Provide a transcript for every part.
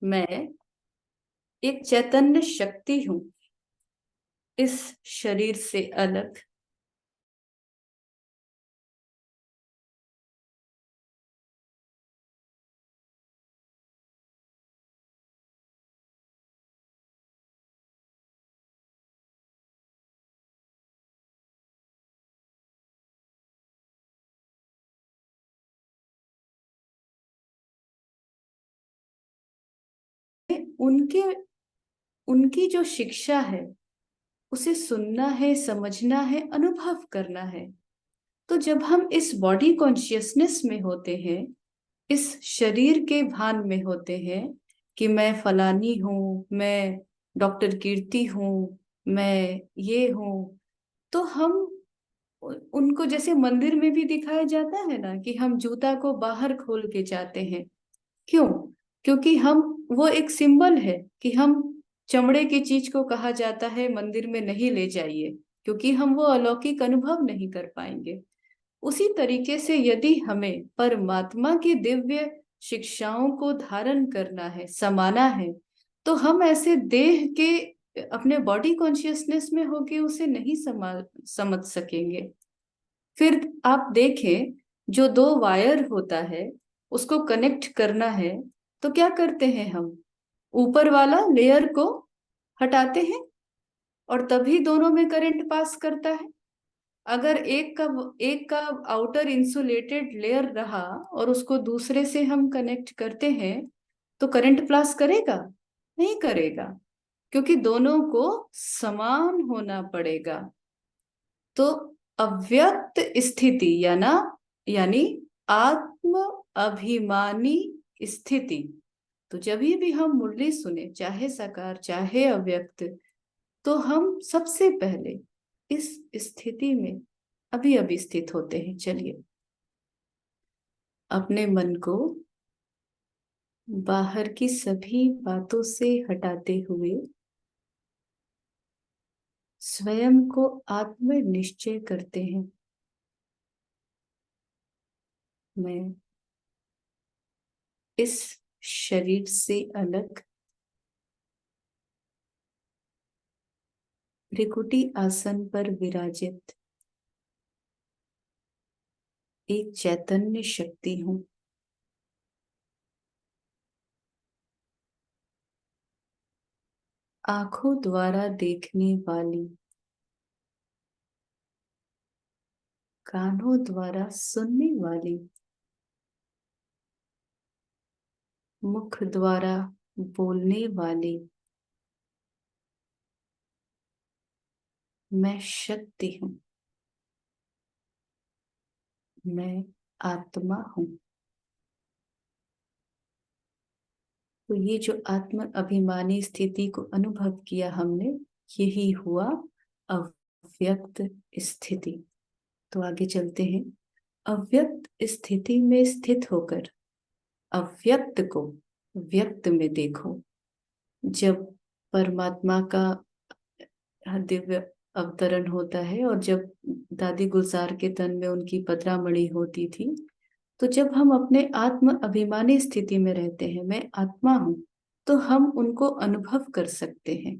मैं एक चैतन्य शक्ति हूँ, इस शरीर से अलग। उनके उनकी जो शिक्षा है उसे सुनना है, समझना है, अनुभव करना है। तो जब हम इस बॉडी कॉन्शियसनेस में होते हैं, इस शरीर के भान में होते हैं कि मैं फलानी हूँ, मैं डॉक्टर कीर्ति हूँ, मैं ये हूँ, तो हम उनको जैसे मंदिर में भी दिखाया जाता है ना कि हम जूता को बाहर खोल के जाते हैं। क्यों? क्योंकि हम, वो एक सिंबल है कि हम, चमड़े की चीज को कहा जाता है मंदिर में नहीं ले जाइए, क्योंकि हम वो अलौकिक अनुभव नहीं कर पाएंगे। उसी तरीके से यदि हमें परमात्मा की दिव्य शिक्षाओं को धारण करना है, समाना है, तो हम ऐसे देह के, अपने बॉडी कॉन्शियसनेस में होके उसे नहीं समझ सकेंगे। फिर आप देखें, जो दो वायर होता है उसको कनेक्ट करना है, तो क्या करते हैं हम? ऊपर वाला लेयर को हटाते हैं और तभी दोनों में करंट पास करता है। अगर एक का आउटर इंसुलेटेड लेयर रहा और उसको दूसरे से हम कनेक्ट करते हैं, तो करंट पास करेगा? नहीं करेगा, क्योंकि दोनों को समान होना पड़ेगा। तो अव्यक्त स्थिति यानी आत्म अभिमानी स्थिति। तो जब भी हम मुरली सुने, चाहे साकार चाहे अव्यक्त, तो हम सबसे पहले इस स्थिति में अभी अभी स्थित होते हैं। चलिए, अपने मन को बाहर की सभी बातों से हटाते हुए स्वयं को आत्म निश्चय करते हैं। मैं इस शरीर से अलग त्रिकुटी आसन पर विराजित एक चैतन्य शक्ति हूँ। आंखों द्वारा देखने वाली, कानों द्वारा सुनने वाली, मुख द्वारा बोलने वाली मैं शक्ति हूँ। मैं आत्मा हूँ। तो ये जो आत्म अभिमानी स्थिति को अनुभव किया हमने, यही हुआ अव्यक्त स्थिति। तो आगे चलते हैं। अव्यक्त स्थिति में स्थित होकर अव्यक्त को व्यक्त में देखो। जब परमात्मा का दिव्य अवतरण होता है और जब दादी गुलजार के तन में उनकी पतरामणि होती थी, तो जब हम अपने आत्म अभिमानी स्थिति में रहते हैं, मैं आत्मा हूं, तो हम उनको अनुभव कर सकते हैं,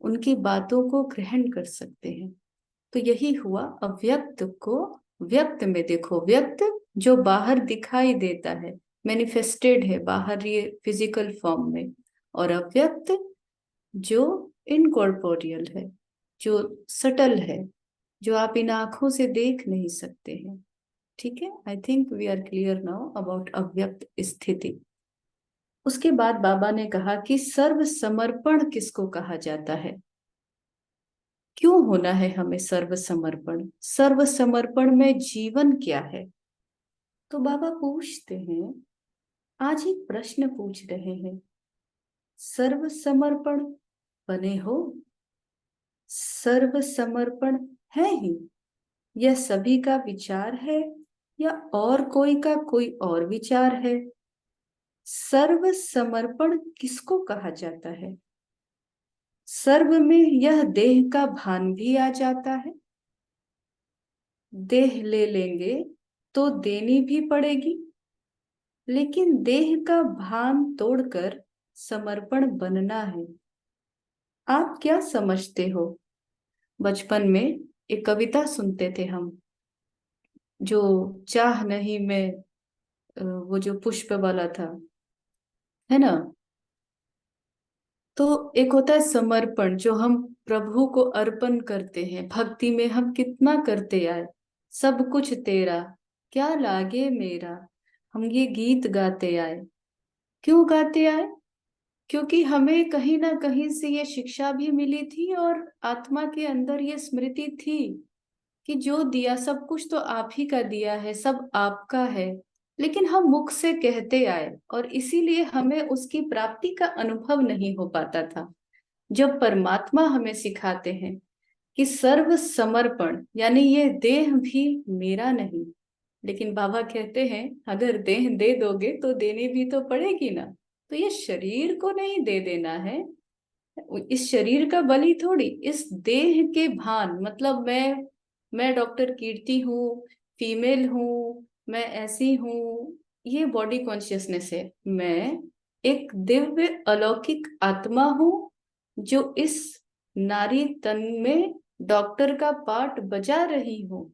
उनकी बातों को ग्रहण कर सकते हैं। तो यही हुआ, अव्यक्त को व्यक्त में देखो। व्यक्त जो बाहर दिखाई देता है, मैनिफेस्टेड है बाहर ये फिजिकल फॉर्म में, और अव्यक्त जो इनकॉर्पोरियल है, जो सटल है, जो आप इन आंखों से देख नहीं सकते हैं। ठीक है, I think we are clear now about अव्यक्त स्थिति। उसके बाद बाबा ने कहा कि सर्व समर्पण किसको कहा जाता है, क्यों होना है हमें सर्व समर्पण, सर्व समर्पण में जीवन क्या है। तो बाबा पूछते हैं, आज एक प्रश्न पूछ रहे हैं, सर्व समर्पण बने हो? सर्व समर्पण है ही, यह सभी का विचार है या और कोई का कोई और विचार है? सर्व समर्पण किसको कहा जाता है? सर्व में यह देह का भान भी आ जाता है। देह ले लेंगे तो देनी भी पड़ेगी, लेकिन देह का भान तोड़कर समर्पण बनना है। आप क्या समझते हो? बचपन में एक कविता सुनते थे हम, जो चाह नहीं मैं, वो जो पुष्प वाला था, है ना? तो एक होता है समर्पण, जो हम प्रभु को अर्पण करते हैं। भक्ति में हम कितना करते आए, सब कुछ तेरा, क्या लागे मेरा। हम ये गीत गाते आए। क्यों गाते आए? क्योंकि हमें कहीं ना कहीं से ये शिक्षा भी मिली थी और आत्मा के अंदर ये स्मृति थी कि जो दिया सब कुछ तो आप ही का दिया है, सब आपका है। लेकिन हम मुख से कहते आए और इसीलिए हमें उसकी प्राप्ति का अनुभव नहीं हो पाता था। जब परमात्मा हमें सिखाते हैं कि सर्व समर्पण, यानी ये देह भी मेरा नहीं, लेकिन बाबा कहते हैं अगर देह दे दोगे तो देनी भी तो पड़ेगी ना। तो ये शरीर को नहीं दे देना है, इस शरीर का बलि थोड़ी, इस देह के भान, मतलब मैं डॉक्टर कीर्ति हूँ, फीमेल हूँ, मैं ऐसी हूँ, ये बॉडी कॉन्शियसनेस है। मैं एक दिव्य अलौकिक आत्मा हूँ जो इस नारी तन में डॉक्टर का पार्ट बजा रही हूँ।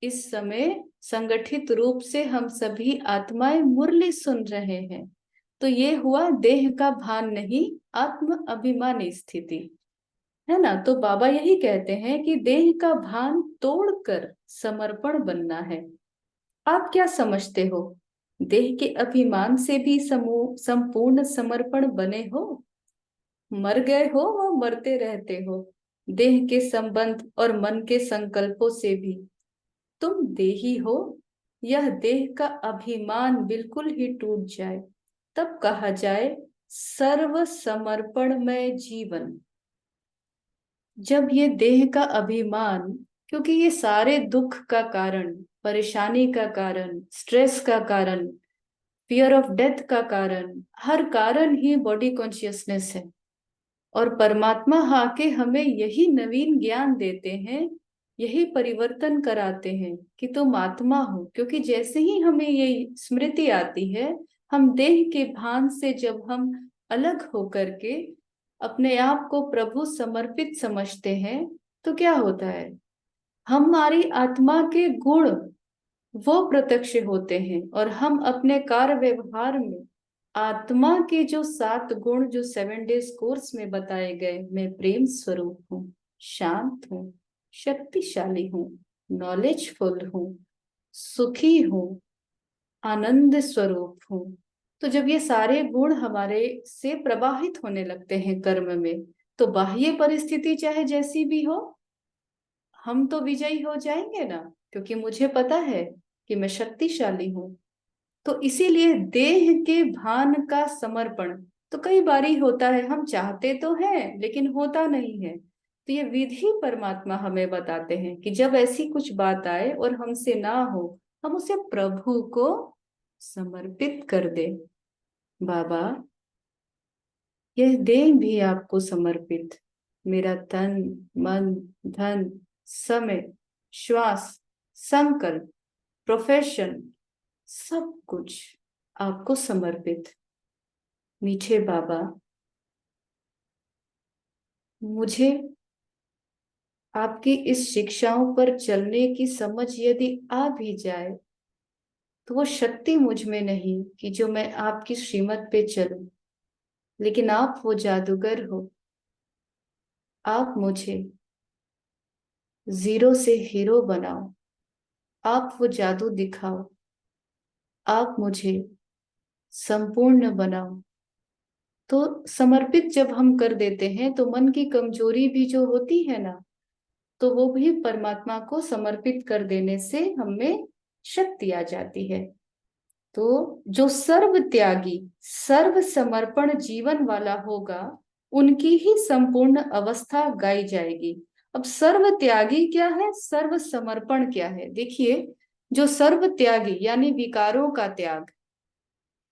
इस समय संगठित रूप से हम सभी आत्माएं मुरली सुन रहे हैं। तो ये हुआ देह का भान नहीं, आत्म अभिमानी स्थिति, है ना? तो बाबा यही कहते हैं कि देह का भान तोड़कर समर्पण बनना है। आप क्या समझते हो? देह के अभिमान से भी समूह संपूर्ण समर्पण बने हो? मर गए हो व मरते रहते हो देह के संबंध और मन के संकल्पों से भी। तुम देही हो। यह देह का अभिमान बिल्कुल ही टूट जाए, तब कहा जाए सर्व समर्पणमय जीवन। जब ये देह का अभिमान, क्योंकि ये सारे दुख का कारण, परेशानी का कारण, स्ट्रेस का कारण, फियर ऑफ डेथ का कारण, हर कारण ही बॉडी कॉन्शियसनेस है। और परमात्मा आके हमें यही नवीन ज्ञान देते हैं, यही परिवर्तन कराते हैं कि तुम आत्मा हो। क्योंकि जैसे ही हमें ये स्मृति आती है, हम देह के भान से जब हम अलग होकर के अपने आप को प्रभु समर्पित समझते हैं, तो क्या होता है? हमारी आत्मा के गुण वो प्रत्यक्ष होते हैं और हम अपने कार्य व्यवहार में आत्मा के जो 7 गुण, जो 7 डेज कोर्स में बताए गए, मैं प्रेम स्वरूप हूँ, शांत हूँ, शक्तिशाली हूँ, नॉलेजफुल हूँ, सुखी हूँ, आनंद स्वरूप हूँ। तो जब ये सारे गुण हमारे से प्रवाहित होने लगते हैं कर्म में, तो बाह्य परिस्थिति चाहे जैसी भी हो, हम तो विजयी हो जाएंगे ना। क्योंकि मुझे पता है कि मैं शक्तिशाली हूँ। तो इसीलिए देह के भान का समर्पण तो कई बारी होता है, हम चाहते तो हैं लेकिन होता नहीं है। तो ये विधि परमात्मा हमें बताते हैं कि जब ऐसी कुछ बात आए और हमसे ना हो, हम उसे प्रभु को समर्पित कर दे। बाबा, यह देह भी आपको समर्पित, मेरा तन, मन, धन, समय, श्वास, संकल्प, प्रोफेशन, सब कुछ आपको समर्पित। मीठे बाबा, मुझे आपकी इस शिक्षाओं पर चलने की समझ यदि आ भी जाए, तो वो शक्ति मुझ में नहीं कि जो मैं आपकी श्रीमत पे चलूं। लेकिन आप वो जादूगर हो। आप मुझे जीरो से हीरो बनाओ। आप वो जादू दिखाओ। आप मुझे संपूर्ण बनाओ। तो समर्पित जब हम कर देते हैं, तो मन की कमजोरी भी जो होती है ना, तो वो भी परमात्मा को समर्पित कर देने से हमें शक्ति आ जाती है। तो जो सर्व त्यागी, सर्व समर्पण जीवन वाला होगा, उनकी ही संपूर्ण अवस्था गाई जाएगी। अब सर्व त्यागी क्या है, सर्व समर्पण क्या है? देखिए, जो सर्व त्यागी यानी विकारों का त्याग,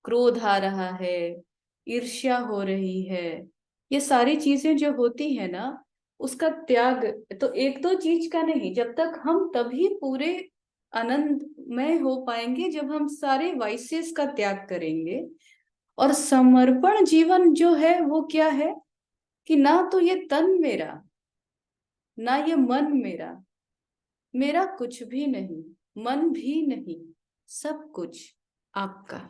क्रोध आ रहा है, ईर्ष्या हो रही है, ये सारी चीजें जो होती है ना, उसका त्याग। तो एक दो चीज का नहीं, जब तक हम तभी पूरे आनंद में हो पाएंगे जब हम सारे वाइसेस का त्याग करेंगे। और समर्पण जीवन जो है वो क्या है कि ना तो ये तन मेरा, ना ये मन मेरा, मेरा कुछ भी नहीं, मन भी नहीं, सब कुछ आपका।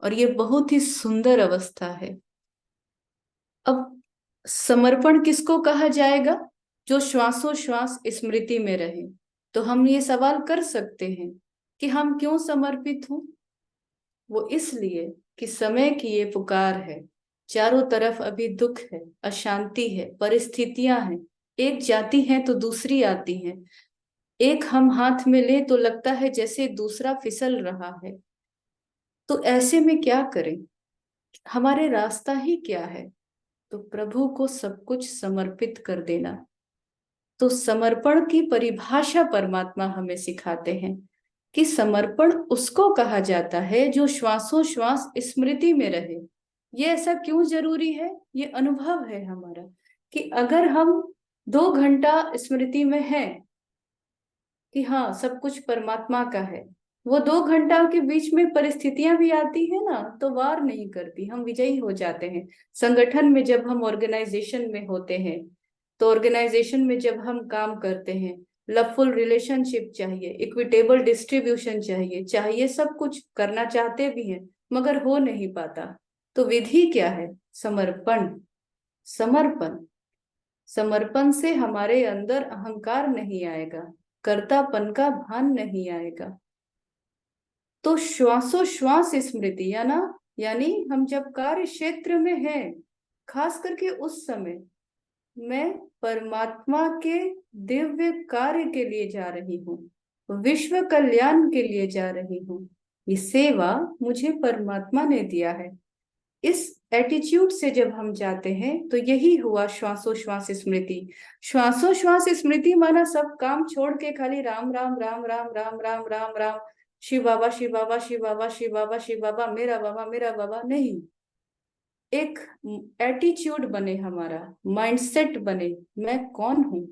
और ये बहुत ही सुंदर अवस्था है। अब समर्पण किसको कहा जाएगा? जो श्वासों श्वास स्मृति में रहे। तो हम ये सवाल कर सकते हैं कि हम क्यों समर्पित हूं? वो इसलिए कि समय की ये पुकार है, चारों तरफ अभी दुख है, अशांति है, परिस्थितियां हैं, एक जाती हैं तो दूसरी आती हैं, एक हम हाथ में ले तो लगता है जैसे दूसरा फिसल रहा है। तो ऐसे में क्या करें? हमारे रास्ता ही क्या है? तो प्रभु को सब कुछ समर्पित कर देना। तो समर्पण की परिभाषा परमात्मा हमें सिखाते हैं कि समर्पण उसको कहा जाता है जो श्वासों श्वास स्मृति में रहे। ये ऐसा क्यों जरूरी है? ये अनुभव है हमारा कि अगर हम 2 घंटा स्मृति में हैं कि हाँ सब कुछ परमात्मा का है, वो 2 घंटा के बीच में परिस्थितियां भी आती है ना, तो वार नहीं करती, हम विजयी हो जाते हैं। संगठन में जब हम ऑर्गेनाइजेशन में होते हैं, तो ऑर्गेनाइजेशन में जब हम काम करते हैं, लवफुल रिलेशनशिप चाहिए, इक्विटेबल डिस्ट्रीब्यूशन चाहिए, चाहिए सब कुछ करना चाहते भी हैं, मगर हो नहीं पाता। तो विधि क्या है? समर्पण। समर्पण, समर्पण से हमारे अंदर अहंकार नहीं आएगा, कर्तापन का भान नहीं आएगा। तो श्वासों श्वास स्मृति या ना, यानी हम जब कार्य क्षेत्र में हैं, खास करके उस समय मैं परमात्मा के दिव्य कार्य के लिए जा रही हूँ, विश्व कल्याण के लिए जा रही हूँ, ये सेवा मुझे परमात्मा ने दिया है। इस एटीट्यूड से जब हम जाते हैं तो यही हुआ श्वासोश्वास स्मृति। श्वासोश्वास स्मृति माना सब काम छोड़ के खाली राम राम राम राम राम राम राम राम, शिव बाबा शिव बाबा शिव बाबा शिव बाबा शिव बाबा, मेरा बाबा नहीं। एक एटीट्यूड बने, हमारा माइंडसेट बने, मैं कौन हूं,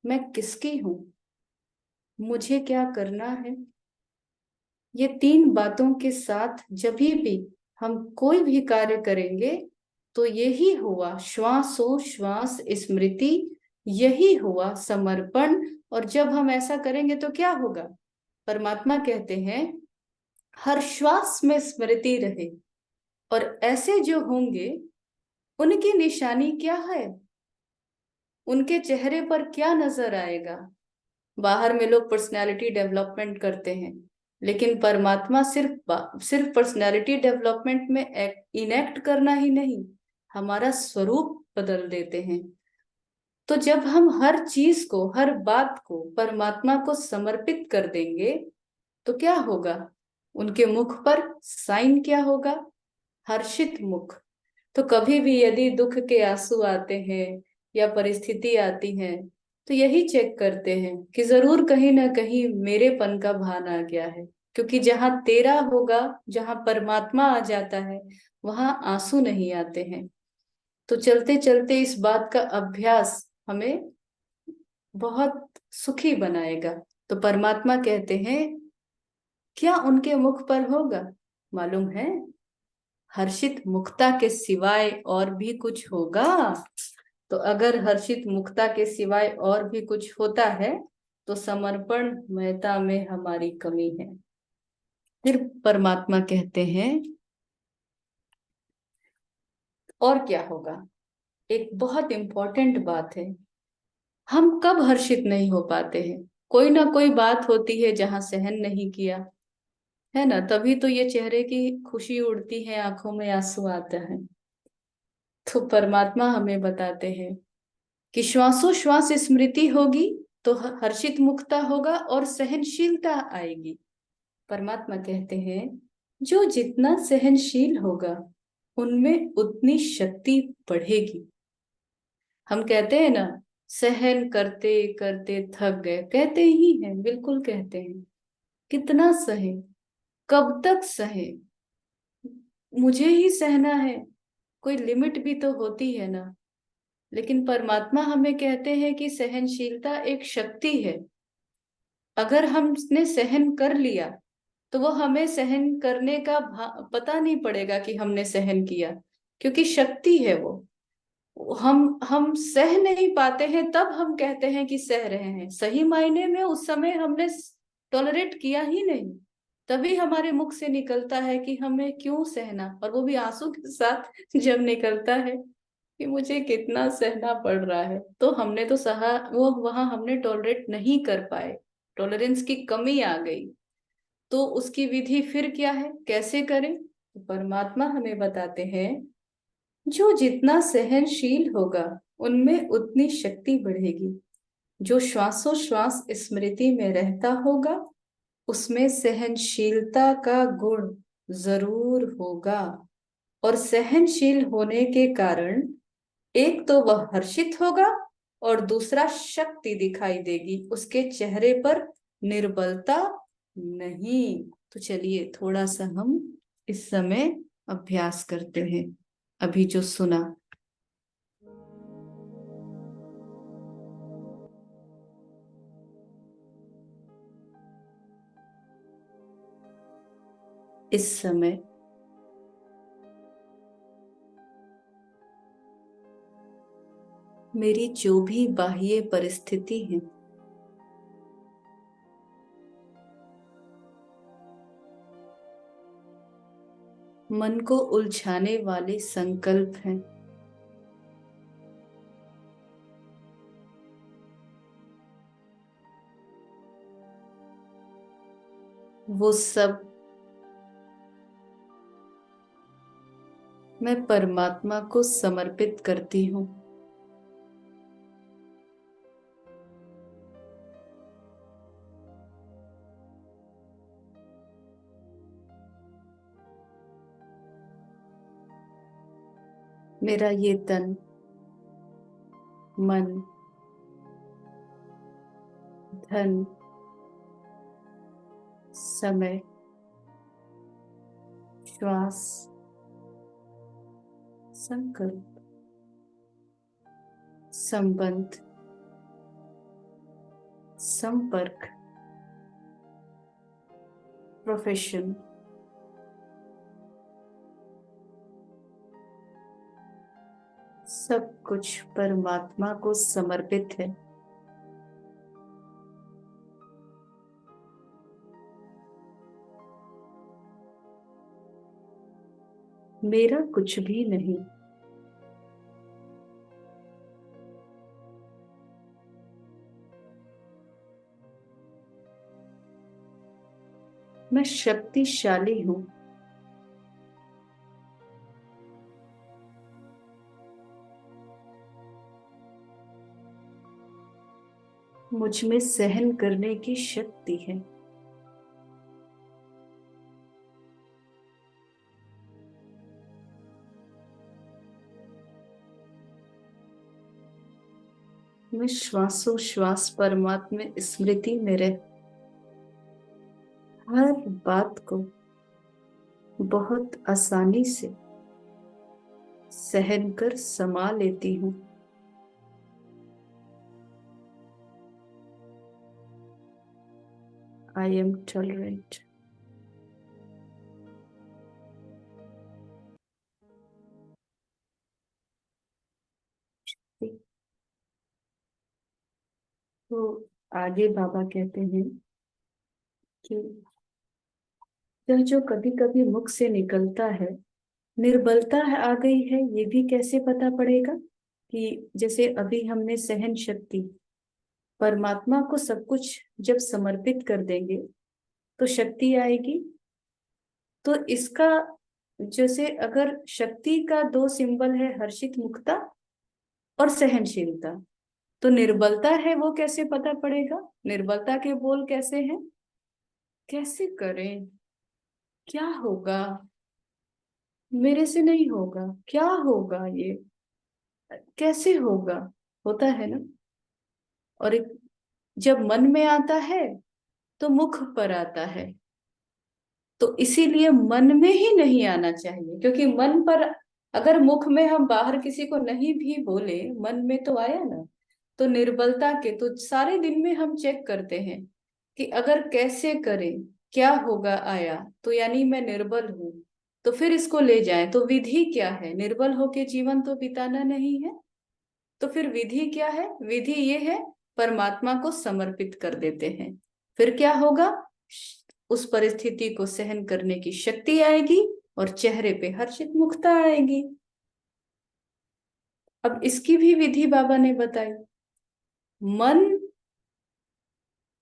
मैं किसकी हूं, मुझे क्या करना है। ये 3 बातों के साथ जब भी हम कोई भी कार्य करेंगे तो यही हुआ श्वासो श्वास स्मृति, यही हुआ समर्पण। और जब हम ऐसा करेंगे तो क्या होगा? परमात्मा कहते हैं हर श्वास में स्मृति रहे। और ऐसे जो होंगे उनकी निशानी क्या है? उनके चेहरे पर क्या नजर आएगा? बाहर में लोग पर्सनालिटी डेवलपमेंट करते हैं, लेकिन परमात्मा सिर्फ पर्सनालिटी डेवलपमेंट में इनेक्ट करना ही नहीं, हमारा स्वरूप बदल देते हैं। तो जब हम हर चीज को, हर बात को परमात्मा को समर्पित कर देंगे तो क्या होगा? उनके मुख पर साइन क्या होगा? हर्षित मुख। तो कभी भी यदि दुख के आंसू आते हैं या परिस्थिति आती है, तो यही चेक करते हैं कि जरूर कहीं ना कहीं मेरेपन का भान आ गया है। क्योंकि जहां तेरा होगा, जहां परमात्मा आ जाता है, वहां आंसू नहीं आते हैं। तो चलते चलते इस बात का अभ्यास हमें बहुत सुखी बनाएगा। तो परमात्मा कहते हैं क्या उनके मुख पर होगा? मालूम है? हर्षित मुक्ता के सिवाय और भी कुछ होगा? तो अगर हर्षित मुक्ता के सिवाय और भी कुछ होता है तो समर्पण महता में हमारी कमी है। फिर परमात्मा कहते हैं और क्या होगा? एक बहुत इंपॉर्टेंट बात है, हम कब हर्षित नहीं हो पाते हैं? कोई ना कोई बात होती है जहां सहन नहीं किया, है ना, तभी तो ये चेहरे की खुशी उड़ती है, आंखों में आंसू आता है। तो परमात्मा हमें बताते हैं कि श्वासोश्वास स्मृति होगी तो हर्षित मुक्ता होगा और सहनशीलता आएगी। परमात्मा कहते हैं जो जितना सहनशील होगा उनमें उतनी शक्ति बढ़ेगी। हम कहते हैं ना, सहन करते करते थक गए, कहते ही हैं, बिल्कुल कहते हैं। कितना सहे, कब तक सहे, मुझे ही सहना है, कोई लिमिट भी तो होती है ना। लेकिन परमात्मा हमें कहते हैं कि सहनशीलता एक शक्ति है। अगर हमने सहन कर लिया तो वो हमें सहन करने का पता नहीं पड़ेगा कि हमने सहन किया, क्योंकि शक्ति है वो। हम सह नहीं पाते हैं, तब हम कहते हैं कि सह रहे हैं। सही मायने में उस समय हमने टॉलरेट किया ही नहीं, तभी हमारे मुख से निकलता है कि हमें क्यों सहना, और वो भी आंसू के साथ जब निकलता है कि मुझे कितना सहना पड़ रहा है। तो हमने तो सहा, वो वहां हमने टॉलरेट नहीं कर पाए, टॉलरेंस की कमी आ गई। तो उसकी विधि फिर क्या है, कैसे करें? तो परमात्मा हमें बताते हैं, जो जितना सहनशील होगा उनमें उतनी शक्ति बढ़ेगी। जो श्वासोश्वास स्मृति में रहता होगा उसमें सहनशीलता का गुण जरूर होगा। और सहनशील होने के कारण एक तो वह हर्षित होगा, और दूसरा शक्ति दिखाई देगी उसके चेहरे पर, निर्बलता नहीं। तो चलिए थोड़ा सा हम इस समय अभ्यास करते हैं। अभी जो सुना, इस समय मेरी जो भी बाह्य परिस्थिति है, मन को उलझाने वाले संकल्प हैं, वो सब मैं परमात्मा को समर्पित करती हूँ। मेरा ये तन, मन, धन, समय, श्वास, संकल्प, संबंध, संपर्क, प्रोफेशन, सब कुछ परमात्मा को समर्पित है। मेरा कुछ भी नहीं। मैं शक्तिशाली हूँ। मुझ में सहन करने की शक्ति है। मैं श्वासोश्वास परमात्मा स्मृति में रह हर बात को बहुत आसानी से सहन कर समा लेती हूँ। I am tolerant. तो आगे बाबा कहते हैं कि यह जो कभी कभी मुख से निकलता है, निर्बलता आ गई है, ये भी कैसे पता पड़ेगा? कि जैसे अभी हमने सहन शक्ति, परमात्मा को सब कुछ जब समर्पित कर देंगे तो शक्ति आएगी। तो इसका, जैसे अगर शक्ति का दो सिंबल है, हर्षित मुखता और सहनशीलता, तो निर्बलता है वो कैसे पता पड़ेगा? निर्बलता के बोल कैसे हैं? कैसे करें, क्या होगा, मेरे से नहीं होगा, क्या होगा, ये कैसे होगा, होता है ना। और एक जब मन में आता है तो मुख पर आता है। तो इसीलिए मन में ही नहीं आना चाहिए, क्योंकि मन पर, अगर मुख में हम बाहर किसी को नहीं भी बोले, मन में तो आया ना। तो निर्बलता के तो सारे दिन में हम चेक करते हैं कि अगर कैसे करें, क्या होगा आया, तो यानी मैं निर्बल हूं, तो फिर इसको ले जाएं तो विधि क्या है? निर्बल होके जीवन तो बिताना नहीं है। तो फिर विधि क्या है? विधि ये है, परमात्मा को समर्पित कर देते हैं। फिर क्या होगा? उस परिस्थिति को सहन करने की शक्ति आएगी और चेहरे पे हर्षित मुखता आएगी। अब इसकी भी विधि बाबा ने बताई। मन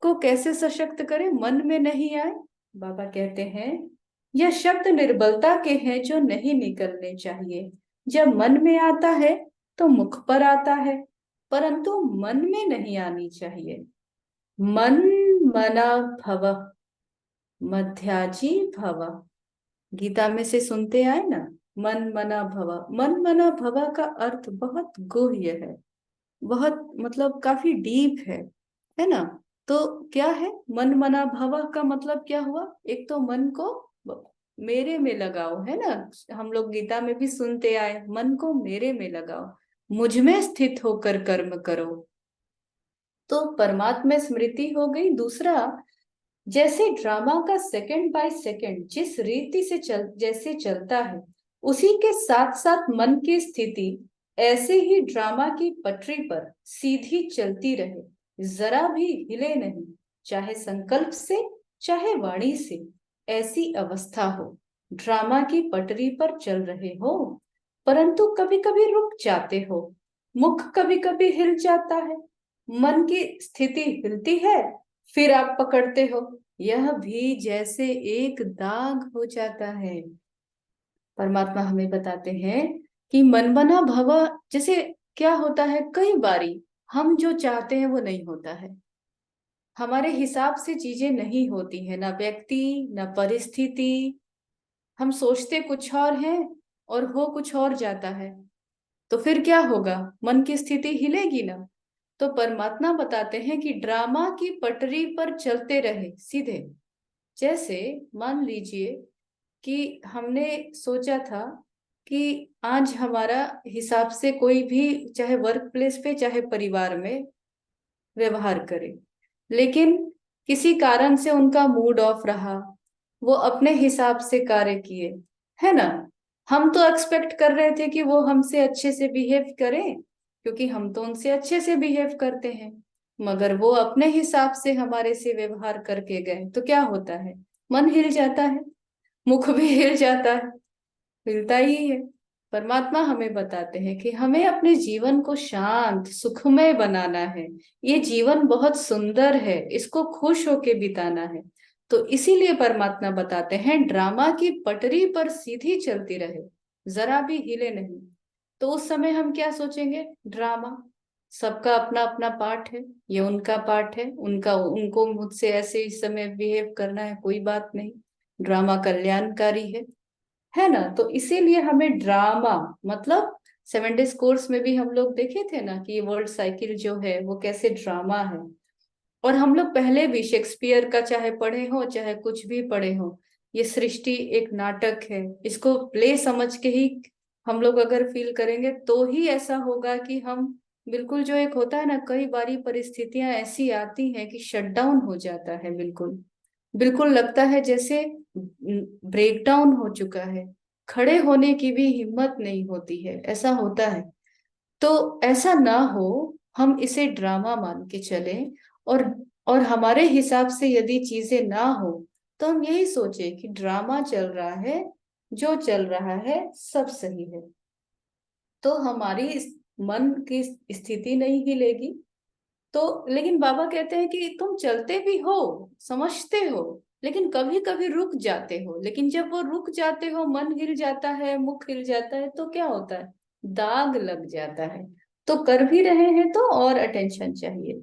को कैसे सशक्त करें, मन में नहीं आए। बाबा कहते हैं यह शब्द निर्बलता के हैं जो नहीं निकलने चाहिए। जब मन में आता है तो मुख पर आता है, परंतु मन में नहीं आनी चाहिए। मन मना भव, मध्याजी भव। गीता में से सुनते आए ना, मन मना भव। मन मना भव का अर्थ बहुत गुह्य है, बहुत मतलब काफी डीप है ना। तो क्या है मन मना भव का मतलब? क्या हुआ? एक तो मन को मेरे में लगाओ, है ना। हम लोग गीता में भी सुनते आए, मन को मेरे में लगाओ, मुझ में स्थित होकर कर्म करो। तो परमात्मा स्मृति हो गई। दूसरा, जैसे ड्रामा का सेकंड बाय सेकंड जिस रीति से जैसे चलता है, उसी के साथ साथ मन की स्थिति ऐसे ही ड्रामा की पटरी पर सीधी चलती रहे, जरा भी हिले नहीं, चाहे संकल्प से चाहे वाणी से। ऐसी अवस्था हो, ड्रामा की पटरी पर चल रहे हो, परंतु कभी कभी रुक जाते हो, मुख कभी कभी हिल जाता है, मन की स्थिति हिलती है, फिर आप पकड़ते हो, यह भी जैसे एक दाग हो जाता है। परमात्मा हमें बताते हैं कि मन बना भव, जैसे क्या होता है, कई बारी हम जो चाहते हैं वो नहीं होता है, हमारे हिसाब से चीजें नहीं होती है, ना व्यक्ति ना परिस्थिति। हम सोचते कुछ और है और हो कुछ और जाता है, तो फिर क्या होगा? मन की स्थिति हिलेगी ना। तो परमात्मा बताते हैं कि ड्रामा की पटरी पर चलते रहे सीधे। जैसे मान लीजिए कि हमने सोचा था कि आज हमारा हिसाब से कोई भी, चाहे वर्क प्लेस पे चाहे परिवार में, व्यवहार करे, लेकिन किसी कारण से उनका मूड ऑफ रहा, वो अपने हिसाब से कार्य किए, है ना। हम तो एक्सपेक्ट कर रहे थे कि वो हमसे अच्छे से बिहेव करें, क्योंकि हम तो उनसे अच्छे से बिहेव करते हैं, मगर वो अपने हिसाब से हमारे से व्यवहार करके गए, तो क्या होता है? मन हिल जाता है, मुख भी हिल जाता है, मिलता ही है। परमात्मा हमें बताते हैं कि हमें अपने जीवन को शांत सुखमय बनाना है। ये जीवन बहुत सुंदर है, इसको खुश होके बिताना है। तो इसीलिए परमात्मा बताते हैं ड्रामा की पटरी पर सीधी चलती रहे, जरा भी हिले नहीं। तो उस समय हम क्या सोचेंगे? ड्रामा, सबका अपना अपना पार्ट है, ये उनका पार्ट है, उनका उनको मुझसे ऐसे इस समय बिहेव करना है, कोई बात नहीं, ड्रामा कल्याणकारी है ना। तो इसीलिए हमें ड्रामा, मतलब 7 डेज कोर्स में भी हम लोग देखे थे ना कि ये वर्ल्ड साइकिल जो है वो कैसे ड्रामा है। और हम लोग पहले भी शेक्सपियर का चाहे पढ़े हो चाहे कुछ भी पढ़े हो, ये सृष्टि एक नाटक है, इसको प्ले समझ के ही हम लोग अगर फील करेंगे तो ही ऐसा होगा कि हम बिल्कुल, जो एक होता है ना, कई बारी परिस्थितियां ऐसी आती हैं कि शट डाउन हो जाता है, बिल्कुल बिल्कुल लगता है जैसे ब्रेक डाउन हो चुका है, खड़े होने की भी हिम्मत नहीं होती है, ऐसा होता है। तो ऐसा ना हो, हम इसे ड्रामा मान के चलें। और और हमारे हिसाब से यदि चीजें ना हो, तो हम यही सोचे कि ड्रामा चल रहा है, जो चल रहा है सब सही है। तो हमारी मन की स्थिति नहीं हिलेगी। तो लेकिन बाबा कहते हैं कि तुम चलते भी हो, समझते हो, लेकिन कभी कभी रुक जाते हो। लेकिन जब वो रुक जाते हो, मन हिल जाता है, मुख हिल जाता है, तो क्या होता है? दाग लग जाता है। तो कर भी रहे हैं तो और अटेंशन चाहिए।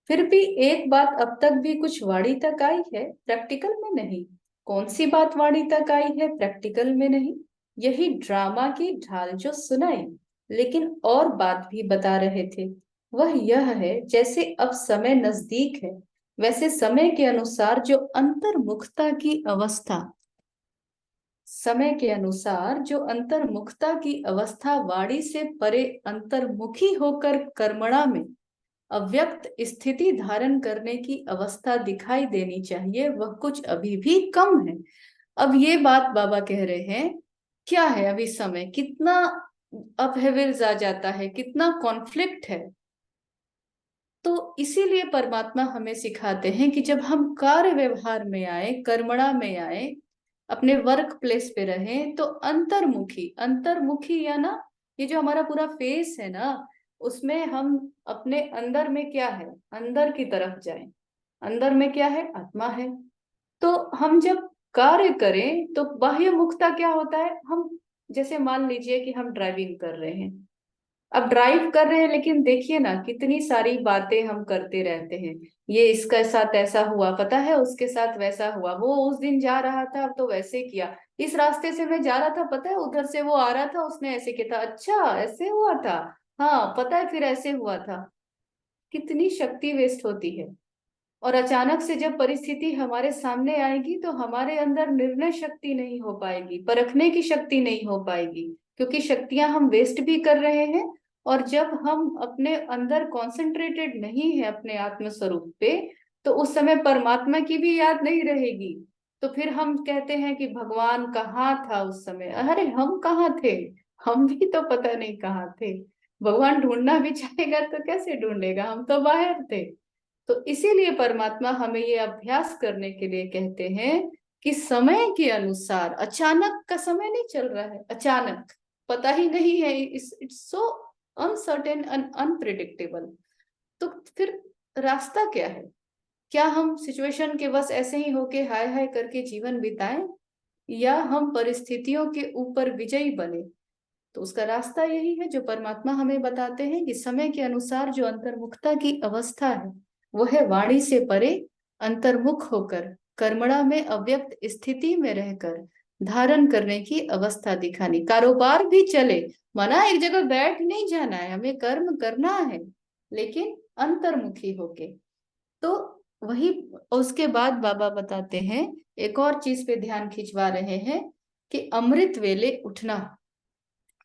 फिर भी एक बात अब तक भी कुछ वाणी तक आई है, प्रैक्टिकल में नहीं। कौन सी बात वाणी तक आई है, प्रैक्टिकल में नहीं? यही ड्रामा की ढाल जो सुनाई, लेकिन और बात भी बता रहे थे। वह यह है, जैसे अब समय नजदीक है, वैसे समय के अनुसार जो अंतर्मुखता की अवस्था, समय के अनुसार जो अंतर्मुखता की अवस्था वाणी से परे अंतर्मुखी होकर कर्मणा में अव्यक्त स्थिति धारण करने की अवस्था दिखाई देनी चाहिए, वह कुछ अभी भी कम है। अब ये बात बाबा कह रहे हैं, क्या है अभी समय, कितना अपहेविल्स आ जाता है, कितना कॉन्फ्लिक्ट है। तो इसीलिए परमात्मा हमें सिखाते हैं कि जब हम कार्य व्यवहार में आए, कर्मणा में आए, अपने वर्क प्लेस पे रहें, तो अंतर्मुखी, अंतर्मुखी या ना, ये जो हमारा पूरा फेस है ना, उसमें हम अपने अंदर में क्या है, अंदर की तरफ जाएं। अंदर में क्या है, आत्मा है। तो हम जब कार्य करें तो बाह्य मुखता क्या होता है, हम जैसे मान लीजिए कि हम ड्राइविंग कर रहे हैं। अब ड्राइव कर रहे हैं, लेकिन देखिए ना कितनी सारी बातें हम करते रहते हैं। ये इसके साथ ऐसा हुआ, पता है उसके साथ वैसा हुआ, वो उस दिन जा रहा था अब तो वैसे किया, इस रास्ते से मैं जा रहा था, पता है उधर से वो आ रहा था उसने ऐसे किया था, अच्छा ऐसे हुआ था, हाँ पता है फिर ऐसे हुआ था। कितनी शक्ति वेस्ट होती है। और अचानक से जब परिस्थिति हमारे सामने आएगी तो हमारे अंदर निर्णय शक्ति नहीं हो पाएगी, परखने की शक्ति नहीं हो पाएगी, क्योंकि शक्तियां हम वेस्ट भी कर रहे हैं। और जब हम अपने अंदर कॉन्सेंट्रेटेड नहीं है अपने आत्म स्वरूप पे, तो उस समय परमात्मा की भी याद नहीं रहेगी। तो फिर हम कहते हैं कि भगवान कहाँ था उस समय, अरे हम कहाँ थे, हम भी तो पता नहीं कहाँ थे। भगवान ढूंढना भी चाहेगा तो कैसे ढूंढेगा, हम तो बाहर थे। तो इसीलिए परमात्मा हमें ये अभ्यास करने के लिए कहते हैं कि समय के अनुसार, अचानक का समय नहीं चल रहा है, अचानक पता ही नहीं है, it's so uncertain and unpredictable. तो फिर रास्ता क्या है, क्या हम सिचुएशन के बस ऐसे ही होके हाय हाय करके जीवन बिताएं, या हम परिस्थितियों के ऊपर विजयी बने। तो उसका रास्ता यही है जो परमात्मा हमें बताते हैं कि समय के अनुसार जो अंतर्मुखता की अवस्था है, वो है वाणी से परे अंतर्मुख होकर कर्मणा में अव्यक्त स्थिति में रहकर धारण करने की अवस्था दिखानी। कारोबार भी चले, मना एक जगह बैठ नहीं जाना है, हमें कर्म करना है, लेकिन अंतर्मुखी होके। तो वही, उसके बाद बाबा बताते हैं, एक और चीज पे ध्यान खिंचवा रहे हैं कि अमृत वेले उठना।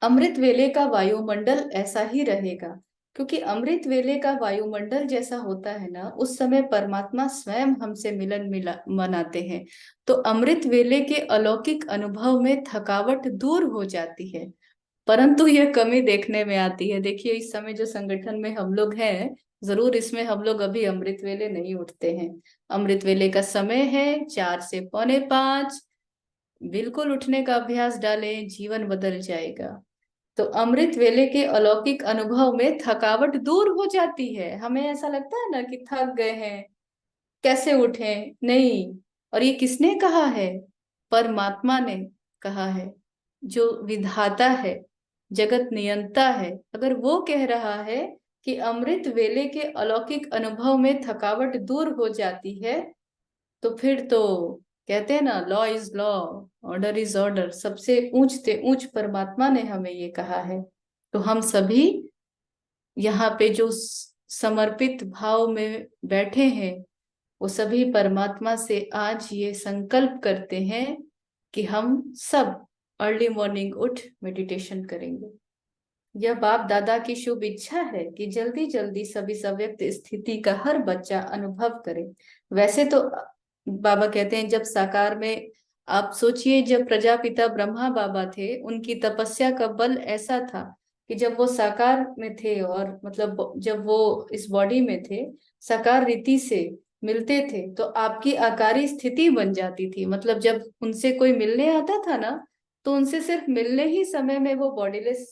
अमृत वेले का वायुमंडल ऐसा ही रहेगा, क्योंकि अमृत वेले का वायुमंडल जैसा होता है ना, उस समय परमात्मा स्वयं हमसे मिलन मिला मनाते हैं। तो अमृत वेले के अलौकिक अनुभव में थकावट दूर हो जाती है। परंतु यह कमी देखने में आती है, देखिए इस समय जो संगठन में हम लोग हैं, जरूर इसमें हम लोग अभी अमृत वेले नहीं उठते हैं। अमृत वेले का समय है 4 से 4:45, बिल्कुल उठने का अभ्यास डालें, जीवन बदल जाएगा। तो अमृत वेले के अलौकिक अनुभव में थकावट दूर हो जाती है। हमें ऐसा लगता है ना कि थक गए हैं, कैसे उठे, नहीं। और ये किसने कहा है, परमात्मा ने कहा है। जो विधाता है, जगत नियंता है, अगर वो कह रहा है कि अमृत वेले के अलौकिक अनुभव में थकावट दूर हो जाती है, तो फिर तो कहते हैं ना, law is law, order is order, सबसे ऊंच से ऊंच परमात्मा ने हमें ये कहा है। तो हम सभी यहाँ पे जो समर्पित भाव में बैठे हैं, वो सभी परमात्मा से आज ये संकल्प करते हैं कि हम सब अर्ली मॉर्निंग उठ मेडिटेशन करेंगे। यह बाप दादा की शुभ इच्छा है कि जल्दी जल्दी सभी सव्यक्त स्थिति का हर बच्चा अनुभव करे। वैसे तो बाबा कहते हैं, जब साकार में, आप सोचिए जब प्रजापिता ब्रह्मा बाबा थे, उनकी तपस्या का बल ऐसा था कि जब वो साकार में थे, और मतलब जब वो इस बॉडी में थे, साकार रीति से मिलते थे, तो आपकी आकारी स्थिति बन जाती थी। मतलब जब उनसे कोई मिलने आता था ना, तो उनसे सिर्फ मिलने ही समय में वो बॉडीलेस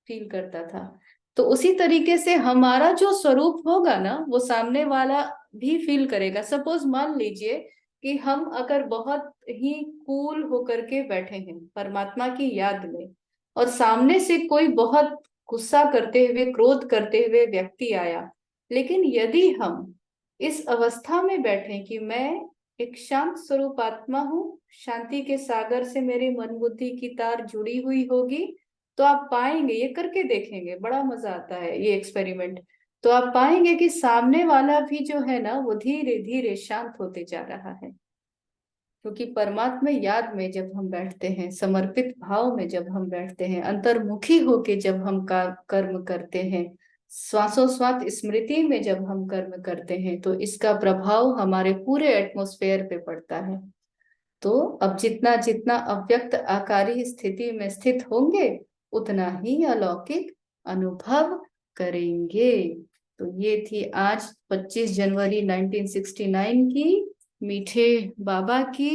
फील करता था। तो उसी तरीके से हमारा जो स्वरूप होगा ना, वो सामने वाला भी फील करेगा। सपोज मान लीजिए कि हम अगर बहुत ही कूल होकर के बैठे हैं परमात्मा की याद में, और सामने से कोई बहुत गुस्सा करते हुए, क्रोध करते हुए व्यक्ति आया, लेकिन यदि हम इस अवस्था में बैठे कि मैं एक शांत स्वरूप आत्मा हूँ, शांति के सागर से मेरी मन बुद्धि की तार जुड़ी हुई होगी, तो आप पाएंगे, ये करके देखेंगे, बड़ा मजा आता है ये एक्सपेरिमेंट। तो आप पाएंगे कि सामने वाला भी जो है ना, वो धीरे धीरे शांत होते जा रहा है। क्योंकि परमात्मा याद में जब हम बैठते हैं, समर्पित भाव में जब हम बैठते हैं, अंतर्मुखी होके जब हम का कर्म करते हैं, श्वासोश्वास स्मृति में जब हम कर्म करते हैं तो इसका प्रभाव हमारे पूरे एटमॉस्फेयर पे पड़ता है। तो अब जितना जितना अव्यक्त आकारी स्थिति में स्थित होंगे उतना ही अलौकिक अनुभव करेंगे। तो ये थी आज 25 जनवरी 1969 की मीठे बाबा की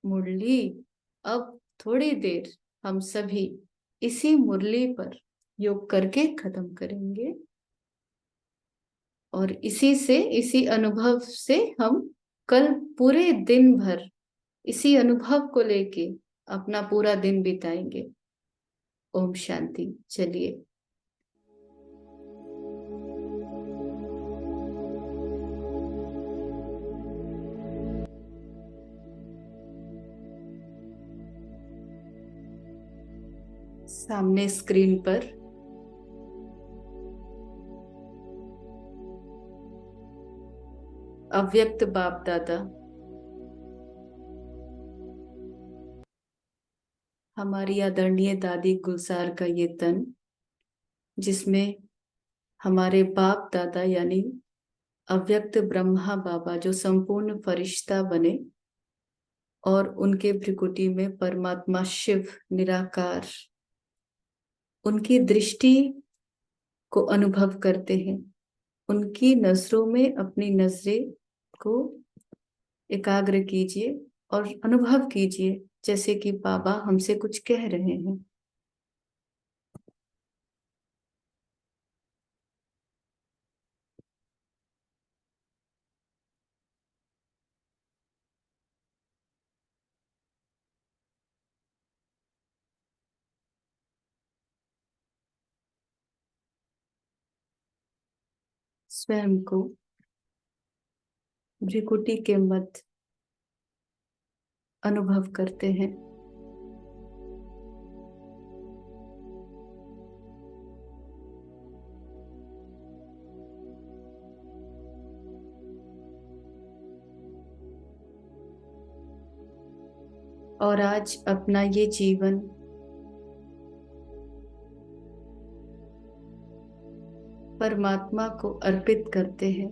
मुरली। अब थोड़ी देर हम सभी इसी मुरली पर योग करके खत्म करेंगे और इसी से, इसी अनुभव से हम कल पूरे दिन भर इसी अनुभव को लेके अपना पूरा दिन बिताएंगे। ओम शांति। चलिए। सामने स्क्रीन पर अव्यक्त बाप दादा हमारी आदरणीय दादी गुलजार का ये तन, जिसमें हमारे बाप दादा यानी अव्यक्त ब्रह्मा बाबा जो संपूर्ण फरिश्ता बने और उनके भ्रिकुटी में परमात्मा शिव निराकार उनकी दृष्टि को अनुभव करते हैं। उनकी नजरों में अपनी नजरें को एकाग्र कीजिए और अनुभव कीजिए जैसे कि बाबा हमसे कुछ कह रहे हैं। स्वयं को भ्रिकुटी के मध्य अनुभव करते हैं। और आज अपना ये जीवन परमात्मा को अर्पित करते हैं,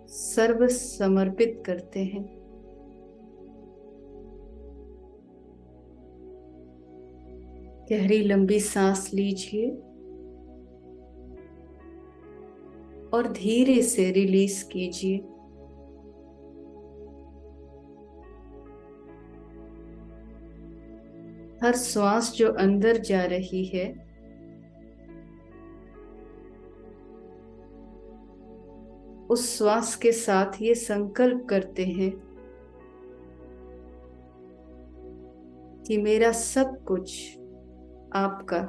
सर्व समर्पित करते हैं। गहरी लंबी सांस लीजिए और धीरे से रिलीज कीजिए। हर श्वास जो अंदर जा रही है उस श्वास के साथ ये संकल्प करते हैं कि मेरा सब कुछ आपका।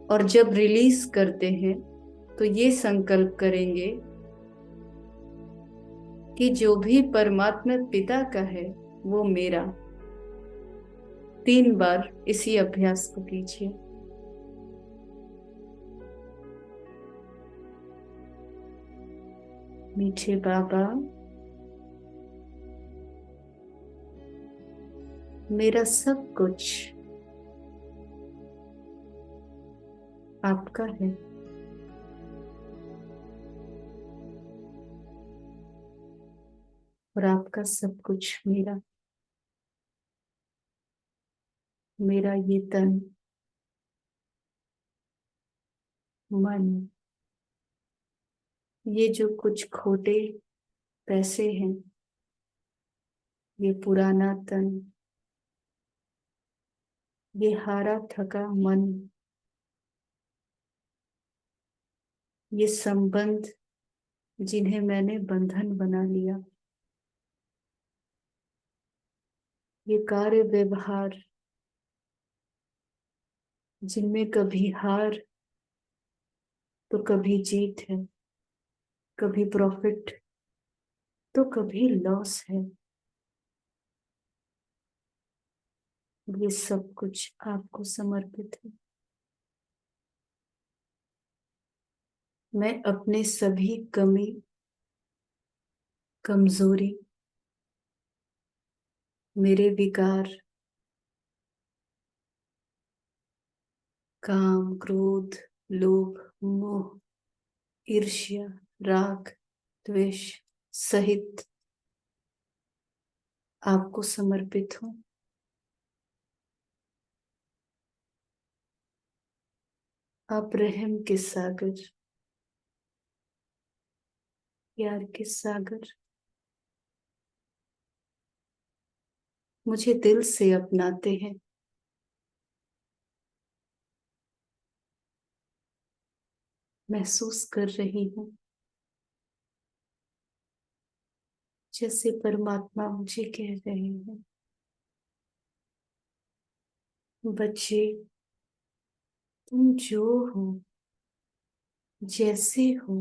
और जब रिलीज करते हैं तो ये संकल्प करेंगे कि जो भी परमात्मा पिता का है वो मेरा। 3 बार इसी अभ्यास को कीजिए। मीठे बाबा, मेरा सब कुछ आपका है और आपका सब कुछ मेरा। मेरा ये तन, मन, ये जो कुछ खोटे पैसे हैं, ये पुराना तन, ये हारा थका मन, ये संबंध जिन्हें मैंने बंधन बना लिया, ये कार्य व्यवहार जिनमें कभी हार तो कभी जीत है, कभी प्रॉफिट तो कभी लॉस है, ये सब कुछ आपको समर्पित है। मैं अपने सभी कमी, कमजोरी, मेरे विकार, काम, क्रोध, लोभ, मोह, ईर्ष्या, राग, द्वेष सहित आपको समर्पित हूँ। आप रहम के सागर, प्यार के सागर, मुझे दिल से अपनाते हैं। महसूस कर रही हूँ जैसे परमात्मा मुझे कह रहे हैं, बच्चे, तुम जो हो, जैसे हो,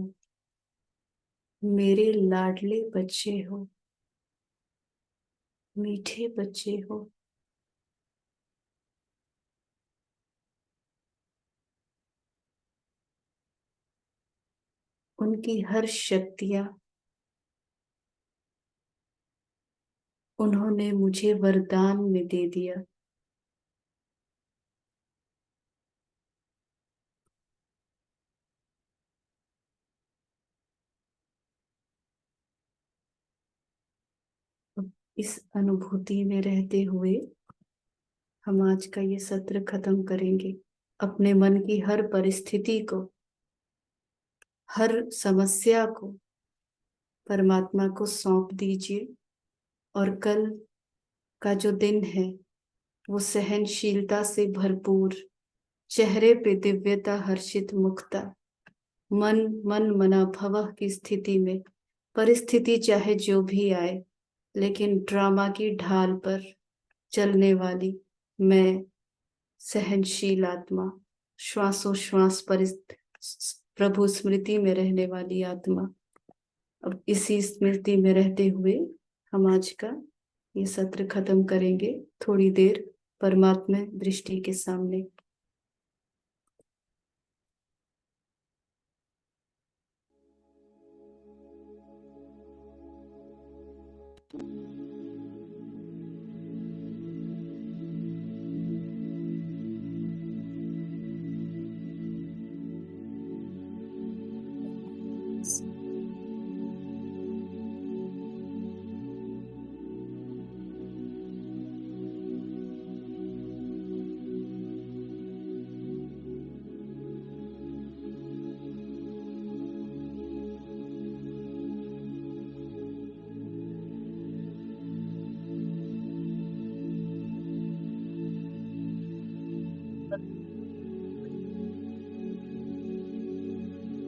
मेरे लाडले बच्चे हो, मीठे बच्चे हो। उनकी हर शक्तियां उन्होंने मुझे वरदान में दे दिया। अब इस अनुभूति में रहते हुए हम आज का ये सत्र खत्म करेंगे। अपने मन की हर परिस्थिति को, हर समस्या को परमात्मा को सौंप दीजिए और कल का जो दिन है वो सहनशीलता से भरपूर, चेहरे पे दिव्यता, हर्षित मुखता, मन मन मना भवः की स्थिति में, परिस्थिति चाहे जो भी आए, लेकिन ड्रामा की ढाल पर चलने वाली मैं सहनशील आत्मा, श्वासोश्वास प्रभु स्मृति में रहने वाली आत्मा। अब इसी स्मृति में रहते हुए हम आज का ये सत्र खत्म करेंगे, थोड़ी देर परमात्मा दृष्टि के सामने।